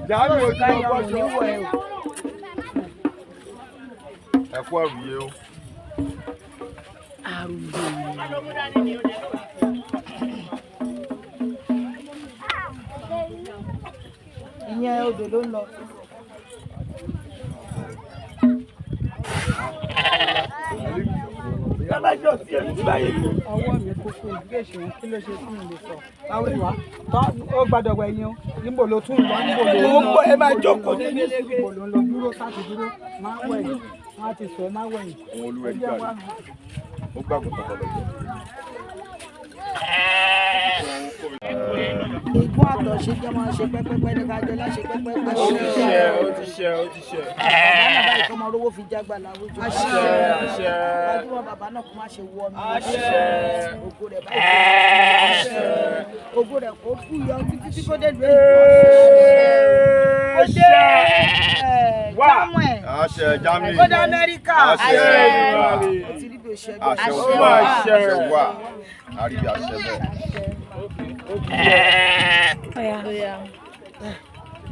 Jàmí ojú ọgbọ́n ṣọ. Ẹ kú àrùyé o. Ìyẹn odò ló ń lọ. Ọwọ́ mi kókó ìdílé ìṣòro kí ló ṣe fún mi lè sọ. Báwo ni wá? Ó gbàdọ̀ wẹ̀ yín o. Níbo ló tún wá? Níbo ló ń lọ? Mo ẹ máa jókòó ní níbo ló ń lọ? Dúró sáàtì dúró. Máa wẹ̀ yín. Wọ́n á ti sọ ẹ máa wẹ̀ yín. Àwọn olúwẹ̀ gbà ní. Ó gbàgbọ́ tọ̀tọ̀ lọ́jọ́. Ìgún àtọ̀ṣe jẹ́ máa ṣe pẹ́pẹ́pẹ́ ní kájọ láṣẹ pẹ́pẹ́pẹ́. Ó ti ṣe. Bàbá náà báyìí kọ́ máa rówó fi jágbà láwùjọ. Àṣẹ. Gbajúmọ̀ bàbá náà kó má ṣe wọ mi. Ògo rẹ̀ báyìí. Ògo rẹ̀ kó kú yọ títí tí kò dé lu èyí. Ó dé Jámùẹ̀. Àṣẹ Jámì. Ó dé Amẹ́ríkà. Àṣẹ. Ó ti rí bí o ṣe bí. Àṣẹ wà. Àṣẹ wà. Àríbi àṣẹ bẹ́ẹ̀.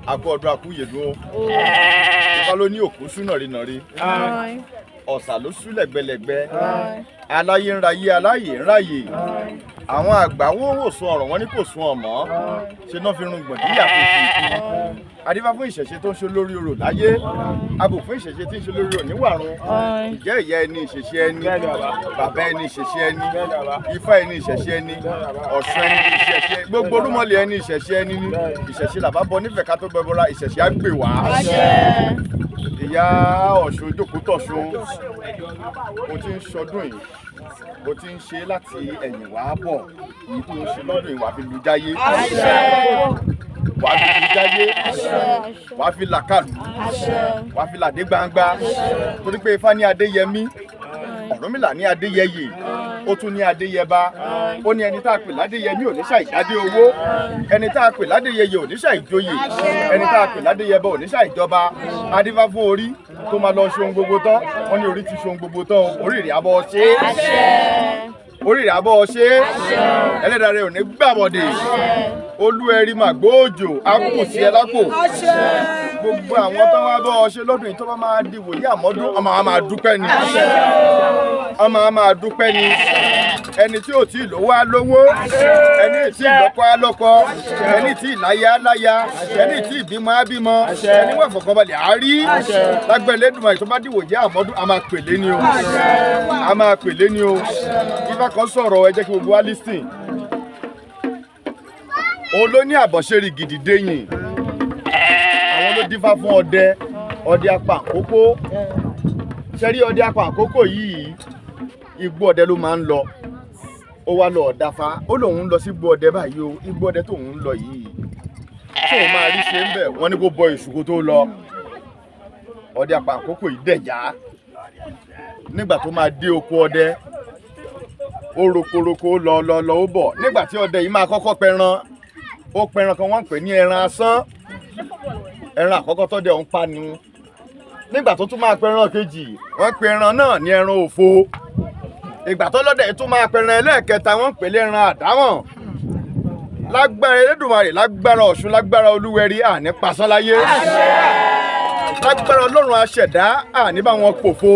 Akọ ọdún akúyèdún o. Ìfá ló ní òkú sú nàrí. Ọ̀sà ló sú lẹ̀gbẹ̀lẹ̀gbẹ̀. Aláyé ń rayé aláyè ń ráyè. Àwọn àgbà wò sún ọ̀rọ̀ wọn ní kò sún ọ̀mọ́. Ṣé náà fi rún gbọ̀ndíyà fún ìfì. Adífá fún ìṣẹ̀ṣe tó ń ṣe lórí orò láyé. Abo fún ìṣẹ̀ṣe tí ń ṣe lórí orò níwàrun. Ìjẹ́ ìyá ẹni ìṣẹ̀ṣe ẹni. Bàbá ẹni ìṣẹ̀ṣe ẹni. Ifá ẹni ìṣẹ̀ṣe ẹni. Ọ̀ṣun ẹni ìṣẹ̀ṣe. Gbogbo orúmọlẹ̀ ẹni ìṣẹ̀ṣe ẹni ní. Ìṣẹ̀ṣe làbá bọ nífẹ̀ẹ́ ká tó gbẹbọra ìṣẹ̀ṣe á gbè wá. Ìyá Ọ̀ṣun jókòó tọ̀ṣun. Mo ti ń ṣọdún yìí. Mo ti ń ṣe láti ẹ̀yìn wá bọ̀. Èyí tó ń ṣe lọ́dún yìí wà fi lu jáyé. Wà á fi lu jáyé. Wà á fi làkàlù. Wà á fi làdé gbangba. Torí pé Ifá ní Adéyẹmí. Ọ̀rúnmìlà ní Adéyẹyè. Ó tún ní Adéyẹbá. Ó ní ẹni tá a pè ládéyẹmí ò ní ṣàìdádé owó. Ẹni tá a pè ládéyẹyè ò ní ṣàìjóyè. Ẹni tá a pè ládéyẹbá ò ní ṣàìjọba. Adífá fún orí tó máa lọ ṣe ohun gbogbo tán. Wọ́n ní orí ti ṣe ohun gbogbo tán. Orí rẹ̀ abọ́ ṣe. Orí rẹ̀ abọ́ ṣe. Ẹlẹ́dàá rẹ̀ ò ní gbàbọ̀dè. Olúẹ̀rí màgbóòjò á kù sí ẹ lápò. Gbogbo àwọn tó wá bọ́ ọ ṣe lọ́dún yìí tó bá máa di wòlíì àmọ́dún ọmọ àwọn máa dúpẹ́ ni. Ọmọ àwọn máa dúpẹ́ ni. Ẹni tí ò tí ì lówó á lówó. Ẹni tí ì lọ́kọ á lọ́kọ. Ẹni tí ì láya á láya. Ẹni tí ì bímọ á bímọ. Ẹni wọ́n fọkànbalẹ̀ á rí. Lágbẹ́ Elédùmarè tó bá di wòlíì àmọ́dún a máa pèlé ni o. A máa pèlé ni o. Ifá kan sọ̀rọ̀ ẹ jẹ́ kí gbogbo wa lísìn. Òun ló ní àbọ̀ṣẹ́rì gidi déyìn. Àwọn ló dífá fún ọdẹ apàǹkókó. Ṣé rí ọdẹ apàǹkókó yìí igbó ọdẹ ló máa ń lọ. Ó wá lọ ọ̀dáfá. Ó lòun ń lọ sí igbó ọdẹ báyìí o. Igbó ọdẹ tóun ń lọ yìí. Tí òun máa rí ṣe ń bẹ̀ wọ́n ní kó bọ ìṣùkú tó lọ. Ọdẹ apàǹkókó yìí dẹ̀já. Nígbà tó máa dé oko ọdẹ. Ó rokoroko lọ ó bọ̀. Nígbà tí ọdẹ yìí máa kọ́kọ́ pẹran. Ó pẹran kan wọ́n ń pè ní ẹran asán. Ẹran àkọ́kọ́ tọ́dẹ ọ̀hún pa ni. Nígbà tó tún máa pẹran kejì wọ́n pe ẹran náà ní ẹran òfo. Ìgbà tó lọ́dẹ tún máa pẹran ẹlẹ́ẹ̀kẹta wọ́n ń pè ní ẹran àdámọ̀. Lágbára Elédùmarè lágbára Ọ̀ṣun lágbára Olúwẹ̀rí àní pasán láyé. Lágbára Ọlọ́run aṣẹ̀dá àní bá wọn pòfo.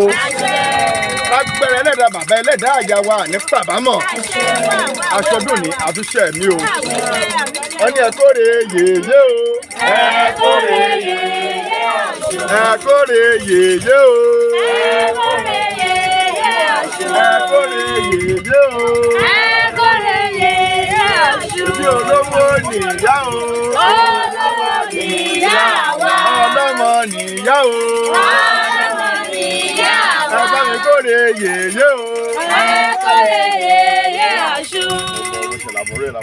Lágbára ẹlẹ́dàá bàbá ẹlẹ́dàá àyà wa àní pàbámọ̀. Aṣọdún ní àtúnṣe mi o. Wọ́n ní ẹ kórè yèyé o. Ẹ kórè yèyé Ọ̀ṣun. Ẹ kórè yèyé o. Ẹ kórè yèyé Ọ̀ṣun. Ẹ kórè yèyé o. Ẹ kórè yèyé Ọ̀ṣun. Bí olówó nìyá o. Olówó nìyá wa. Ọlọ́mọ nìyá o. Ọlọ́mọ nìyá wa. Ẹ bá mi kórè yèyé o. Ẹ kórè yèyé Ọ̀ṣun.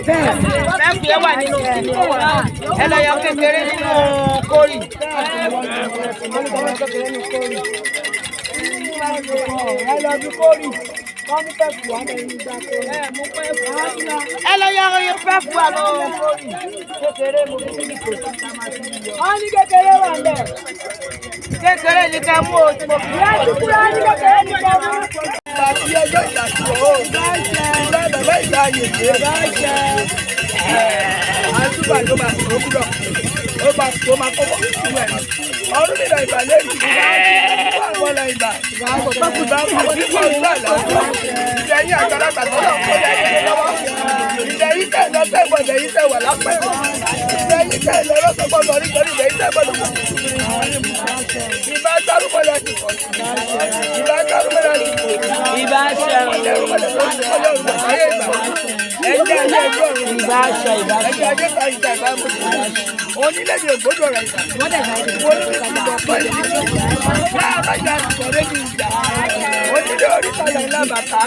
Bẹ́ẹ̀ wà nínú kíní ẹlẹ́yọ kékeré nínú kórì. ẹlẹ́yọ kórì wọ́n mú pẹ́ẹ́pù wà lẹ́yìn ìgbà tó ẹlẹ́yọ pẹ́ẹ́pù wà lọ́wọ́ kórì kékeré mo fi ní kò sí ká máa ti yọ. wọ́n ní kékeré wà ń bẹ̀. kékeré ní ká mú o tí mo fi. ìyá ti kúrò ní kékeré ní ká mú. àti ọjọ́ ìdásíwò ìgbà bàbá ìgbà yèyé àtúbà ló máa kó kúrò ó máa kó bọ̀ sílẹ̀ ọdún nínú ìgbà lẹ́yìn ìgbà àwọn ọ̀la ìgbà ìgbà àwọn onígbà ìgbà lọ́wọ́ ìdẹ̀yìn àgbàlagbà tó lọ kó lẹ́yìn lọ́wọ́ ìdẹ̀yìn tẹ̀ lọ́sẹ̀ gbọ́ ìdẹ̀yìn tẹ̀ wà lápẹ́ ìdẹ̀yìn tẹ̀ lọ́sẹ̀ gbọ́ lọ nítorí ìdẹ̀yìn tẹ̀ gbọ́ lọ́wọ́ ìbá sárúkọ lẹ́sìn kọ́ ìbá sárúkọ lẹ́sìn kọ́ ìbá sẹ́wọ̀n ìbá aṣọ ìbá onílẹ̀-èdè ògbódò rẹ̀ ìgbà wọ́n dẹ̀ gbà ìgbà pẹ̀lú láàbá ìjà àtìkọ̀rẹ́ ní ìjà onílẹ̀ orísàlẹ̀ ńlá bàtà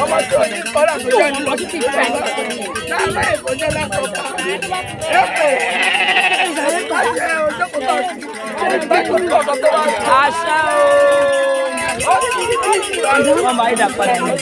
ọmọ tó ní kọ́lá tó jẹ́ ní ọdún tí ìgbà láàbá èkó jẹ́ lápọ̀pá ẹ̀kọ́ ìbájẹ́ ojókòtò ìgbàgbọ́ ọ̀gọ́ tó wá àṣà wọ́n máa ń dà padà ní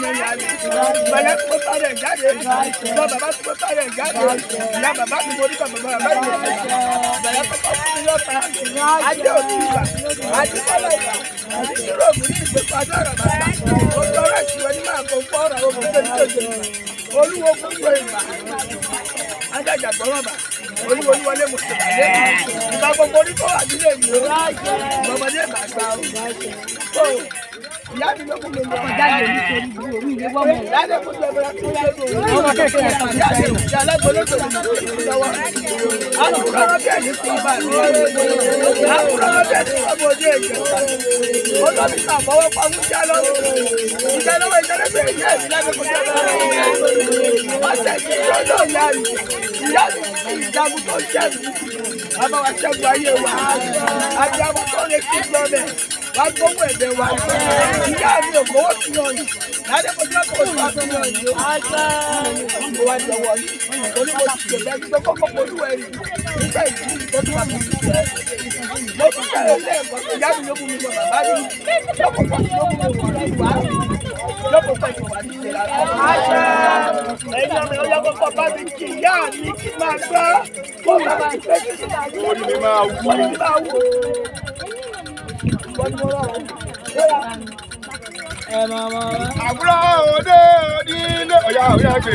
ìbẹ̀lẹ̀ tó sáré jáde ìjọba bàbá tó sáré jáde ìyá bàbá tó borí kan bàbá bàbá yìí ìbẹ̀lẹ̀ tó kọ́ fún yọta ajé òtún ìgbà ajé kọ́lá ìgbà àti yúròpù ní ìgbésọ̀ ajé ọ̀rọ̀ bàbá ó tọrọ ìṣúwẹ́ ní máa kó fọ́ ọ̀rọ̀ òkú tó ní tòjò olúwo kúkú ìgbà ajájà gbọ́rọ̀ bà olúwo olúwọlé mùsùlùmí ìgbà gbogbo orí kó wà nílé ìlú ọmọdé bàgbà ó ìyá mi ló kún mi lọ jáde nítorí orí ilé wọ́n mọ̀ láti kó lọ bẹ̀rẹ̀ tó lé tó ọmọ kékeré kan jáde ìyá alágbólógbò ní lọ́wọ́ àkùrọ̀ ọ̀bẹ ní fún ibà mi àkùrọ̀ ọ̀bẹ ní ọmọ ojú èjì olómi náà fọwọ́ pa mú já lọ ìjà lọ́wọ́ ìjọba ìyá mi láti kó lọ bẹ̀rẹ̀ ọ̀sẹ̀ tí ó lọ ìyá mi ìyá mi ìjagun tó jẹ́ mi bàbá wa ṣẹ́gun ayé wa àjàmọ́ tó lè kí gbọ́ bẹ́ẹ̀ wá gbówó ẹ̀bẹ̀ wa ìyá mi ò gbówó sí ọyìn láti kojú ọkọ̀ òṣù àtúnyọ̀ ìlú mo wá jọ̀wọ́ ní torí mo ti ṣèlú ẹni tó kọ́kọ́ polúwẹ̀ rí nígbà ìdí tó tún wà ní ìṣẹ́ mo tún bẹ̀rẹ̀ lẹ́ẹ̀kọ́ ìyá mi ló mú mi lọ bàbá mi lọ́kọ̀ pọ̀ ló mú mi wọ̀ ní ìwà lọ́kọ̀ pọ̀ ìwà ní ìṣẹ́ lára ẹ̀yin ọmọ ìyá kọ́kọ́ bá mi kí ìyá mi kí máa gbọ́ kó bàbá mi fẹ́ kí orí mi máa wú. Àbúrò òde onílé ọ̀yà ọ̀yà gbé.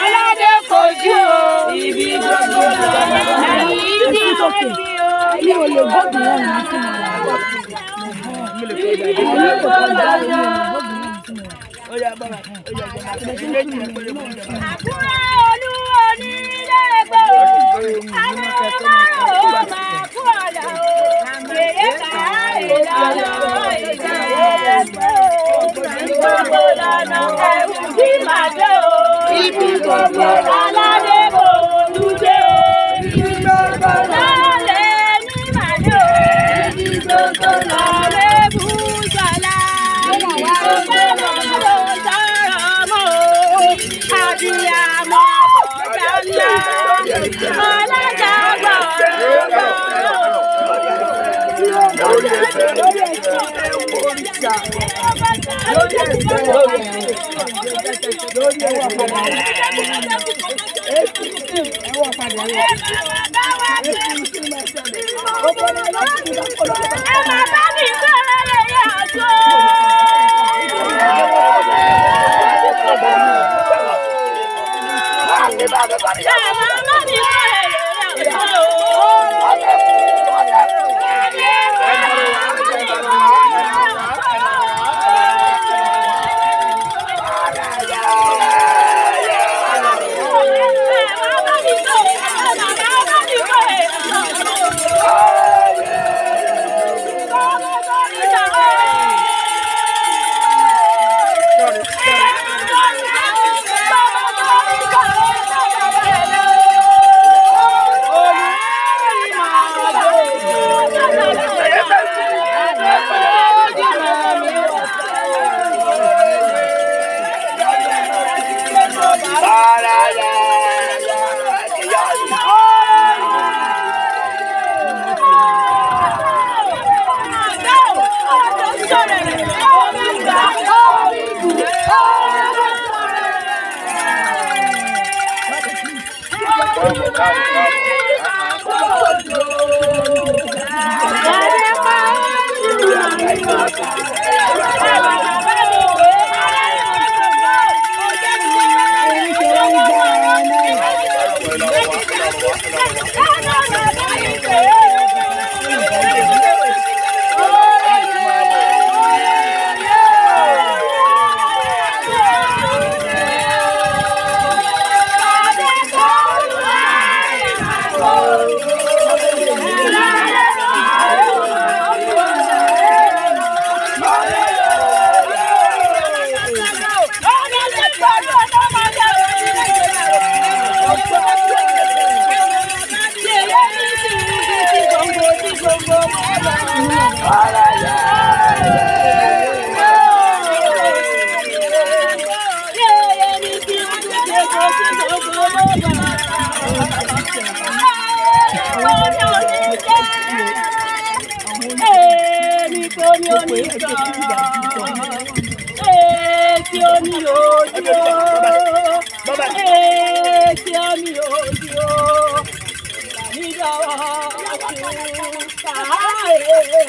Ọlọ́dẹ kojú ibi gbogbo ẹ̀yìn ní mi ò lè gbọ́dọ̀ wọn ní kí àkúrẹ́ olúwo nílé ẹgbẹ́ o àwọn ọmọ máa kú ọ̀dà o yèyé káàárẹ̀ lọ́nà ìjà ẹgbẹ́ o gbogbo lọ́nà ẹ̀wù tí màá dé o ibi gbogbo aládé bò lùdé o ibi gbogbo lálẹ́ ní màá dé o ibi gbogbo lálẹ́ bù sọ̀lá gbogbo lọ́dọ̀ sọ̀rọ̀ mọ́ o àbíyamọ bọ̀dá ńlá ọlọ́jà gbọ̀rọ̀ pé ó ní onísọ̀rọ̀. Èsì oní ojú o. Èsì oní ojú o. Ìdàmídọ́wọ́ ọ̀tún káàárẹ̀.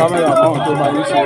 kámẹ́rà fáwọn tó máa ń ṣe.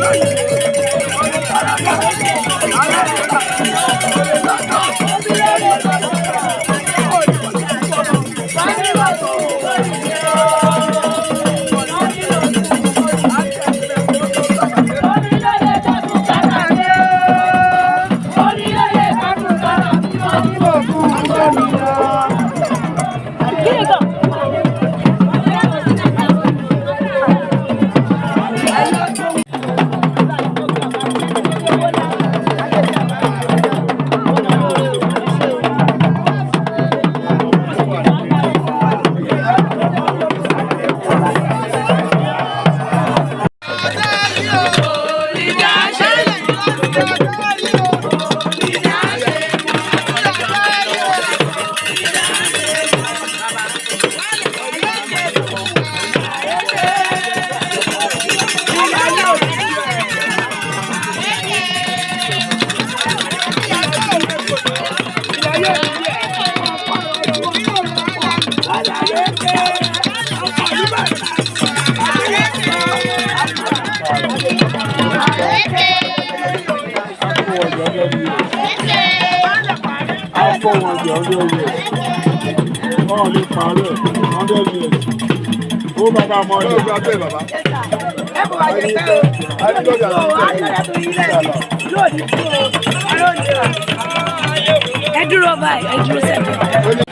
Thank you. Ẹ dúró báyìí, ẹ dúró sẹ́gbẹ̀ẹ́.